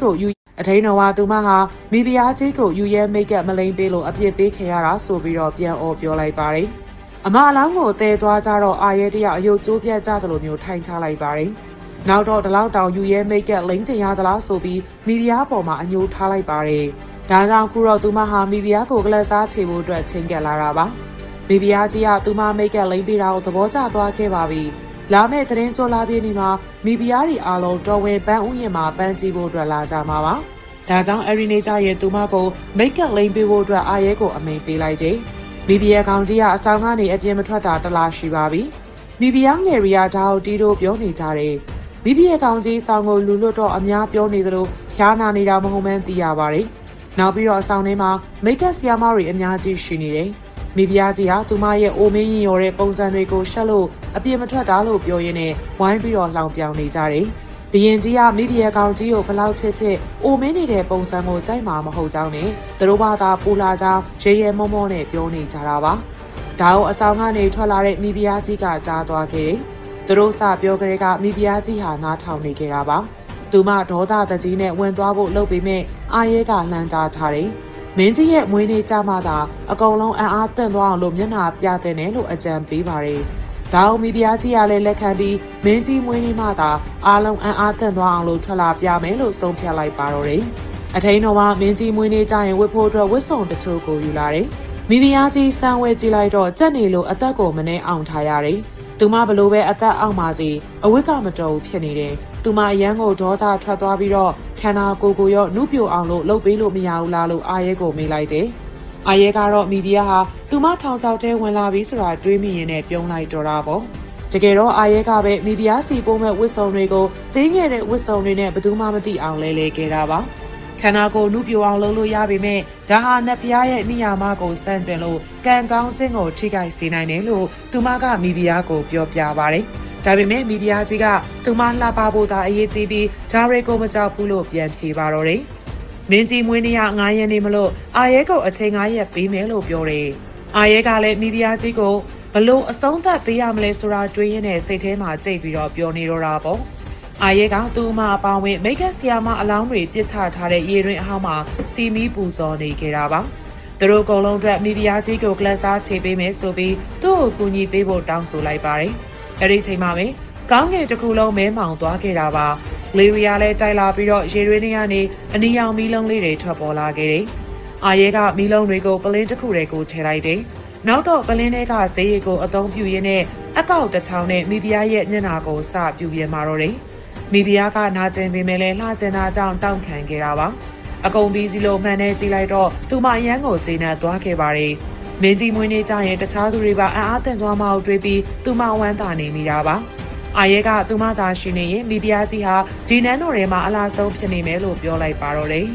ကိုယူအထိန်တော်ဟာသူမဟာမိဖုရားကြီးကိုယူရဲမိတ်ကပ်မလိန်ပေးလို့အပြစ်ပေးခဲ့ရတာဆိုပြီးတော့ပြန်အော်ပြောလိုက်ပါတယ်အမအလောင်းကိုတဲသွားကြတော့အာရဲတရအယုတ်ကျိုးပြတ်ကြသလိုမျိုးထိုင်ချလိုက်ပါတယ်နောက်တော့ဒီလောက်တောင်ယူရဲမိတ်ကပ်လိန်ချင်ရသလားဆိုပြီးမိဖုရားပေါ်မှာအညိုးထားလိုက်ပါတယ်ဒါကြောင့်ခုတော့သူမဟာမိဖုရားကိုကလပ်စားချေဖို့အတွက်ချိန်ကပ်လာတာပါမိဖုရားကြီးကသူမမိတ်ကပ်လိန်ပေးတာကိုသဘောကျသွားခဲ့ပါပြီလာမဲ့သတင်းကြော်လာပြင်းဒီမှာမိဖုရားတွေအားလုံးတော်ဝင်ပန်းဥယျာဉ်မှာပန်းကြည့်ဖို့အတွက်လာကြမှာပါဒါကြောင့်အရီနေကြရဲ့သူမကိုမိတ်ကပ်လိန်ပေးဖို့အတွက်အာရဲကိုအမိန်ပေးလိုက်တယ်မိဖုရားကောင်ကြီးကအဆောင်ကနေအပြင်မထွက်တာတလားရှိပါပြီမိဖုရားငယ်ရီယာဒါကိုတီးတို့ပြောနေကြတယ်မိဖုရားကောင်ကြီးဆောင်ကိုလူလွတ်တော့အများပြောနေသလိုဖျားနာနေတာမဟုတ်မှန်းသိရပါတယ်နောက်ပြီးတော့အဆောင်ထဲမှာမိတ်ကပ်ဆီယာမတွေအများကြီးရှိနေတယ်မိဖုရားကြီးဟာသူမရဲ့အိုမင်းရင်ရော်တဲ့ပုံစံတွေကိုရှက်လို့အပြစ်မထွက်တာလို့ပြောရင်းနဲ့ဝိုင်းပြီးတော့လှောင်ပြောင်နေကြတယ်။ဘရင်ကြီးကမိဖုရားကောင်ကြီးကိုဘလောက်ချစ်အိုမင်းနေတဲ့ပုံစံကိုကြိုက်မှာမဟုတ်ကြောင်းနဲ့သူတို့ဘာသာပူလာကြောင်းရေရဲမောမောနဲ့ပြောနေကြတာပါ။ဒါကိုအဆောင်ကနေထွက်လာတဲ့မိဖုရားကြီးကကြားသွားခဲ့တယ်။သူတို့စပြောကြတဲ့ကမိဖုရားကြီးဟာနားထောင်နေခဲ့တာပါ။သူမဒေါသတကြီးနဲ့ဝင်သွားဖို့လုပ်ပေမဲ့အာရဲကလှမ်းတားထားတယ်။မင်းကြီးရဲ့မွေးနေ့ကြမှာသာအကုန်လုံးအံ့အားသင့်သွားအောင်လို့မျက်နှာပြတဲ့နဲ့လို့အကြံပေးပါတယ်။ဒါအောင်မိဖုရားကြီးကလည်းလက်ခံပြီးမင်းကြီးမွေးနေ့မှသာအားလုံးအံ့အားသင့်သွားအောင်လို့ထွက်လာပြမယ်လို့ဆုံးဖြတ်လိုက်ပါတော့တယ်။အထိန်တော်ကမင်းကြီးမွေးနေ့ကြရင်ဝတ်ဖို့အတွက်ဝတ်စုံတချို့ကိုယူလာတယ်။မိဖုရားကြီးစမ်းဝဲကြည့်လိုက်တော့ကြက်နေလို့အသက်ကိုမနှဲအောင်ထားရတယ်။သူမဘလို့ပဲအသက်အောက်ပါစီအဝတ်ကမတော်ဘူးဖြစ်နေတယ်။သူမအရန်ကိုဒေါသထွက်သွားပြီးတော့ခန္ဓာကိုယ်ရောနှုတ်ပြိုအောင်လို့လှုပ်ပေးလို့မရဘူးလားလို့အာရဲကိုမေးလိုက်တယ်။အာရဲကတော့မိဖုရားဟာသူမထောင်ချောက်ထဲဝင်လာပြီးဆိုတာတွေးမိရင်နဲ့ပြုံးလိုက်တော့တာပေါ့။တကယ်တော့အာရဲကပဲမိဖုရားစီပိုးမဲ့ဝတ်စုံတွေကိုတင်းငယ်တဲ့ဝတ်စုံတွေနဲ့ဘယ်သူမှမသိအောင်လဲခဲ့တာပါ။ခန္ဓာကိုယ်နှုတ်ပြိုအောင်လုပ်လို့ရပေမဲ့ဒါဟာနတ်ဖုရားရဲ့နိယာမကိုစန့်ကျင်လို့ကံကောင်းခြင်းကိုထိခိုက်စေနိုင်တယ်လို့သူမကမိဖုရားကိုပြောပြပါတယ်။ဒါပေမဲ့မိဖုရားကြီးကသူမလှပဖို့သာအရေးကြီးပြီးဂျာရီကိုမကြောက်ဘူးလို့ပြန်ဖြေပါတော့တယ်။မင်းကြီးမွေးနေ့က9ရက်နေမလို့အာရဲကိုအချိန်9ရက်ပေးမယ်လို့ပြောတယ်။အာရဲကလည်းမိဖုရားကြီးကိုဘလို့အဆုံးသတ်ပေးရမလဲဆိုတာတွေးရင်းနဲ့စိတ်ထဲမှာကြိတ်ပြီးတော့ပြောနေတော့တာပေါ့။အာရဲကသူ့မအပေါင်းဝင်မိတ်ကပ်ဆီယာမအလောင်းတွေပြစ်ချထားတဲ့ရေတွင်အဟောင်းမှာစီမီပူဇော်နေခဲ့တာပါ။သူတို့အကုန်လုံးအတွက်မိဖုရားကြီးကိုကလပ်စားချေပေးမယ်ဆိုပြီးသူ့ကိုကူညီပေးဖို့တောင်းဆိုလိုက်ပါတယ်။အဲဒီချိန်မှာပဲကောင်းကင်တစ်ခုလုံးမဲမောင်သွားခဲ့တာပါလေရီယာလည်းတိုက်လာပြီးတော့ရေရွေးနေရနေအနီရောင်မီးလုံးလေးတွေထွက်ပေါ်လာခဲ့တယ်အာရဲကမီးလုံးတွေကိုပလင်းတစ်ခုတည်းကိုထည့်လိုက်တယ်နောက်တော့ပလင်းတွေကဈေးရည်ကိုအသုံးပြုရင်းနဲ့အကောက်တစ်ချောင်းနဲ့မိဖုရားရဲ့မျက်နှာကိုစပြုပြင်มาတော့တယ်မိဖုရားကနာကျင်ပေမဲ့လည်းလှကျင်တာကြောင့်တောင့်ခံခဲ့တာပါအကုန်ပြီးစီလိုမှန်နဲ့ကြည့်လိုက်တော့သူမအရန်ကိုကျေနပ်သွားခဲ့ပါတယ်မင်းကြီးမွေးနေ့ကျရင်တခြားသူတွေပါအံ့အားသင့်သွားမှကိုတွေးပြီးသူမဝမ်းသာနေမိတာပါအာရဲကသူမသာရှိနေရင်မိဖုရားကြီးဟာဒီနန်းတော်ထဲမှာအလားဆုံးဖြစ်နေမယ်လို့ပြောလိုက်ပါတော့တယ်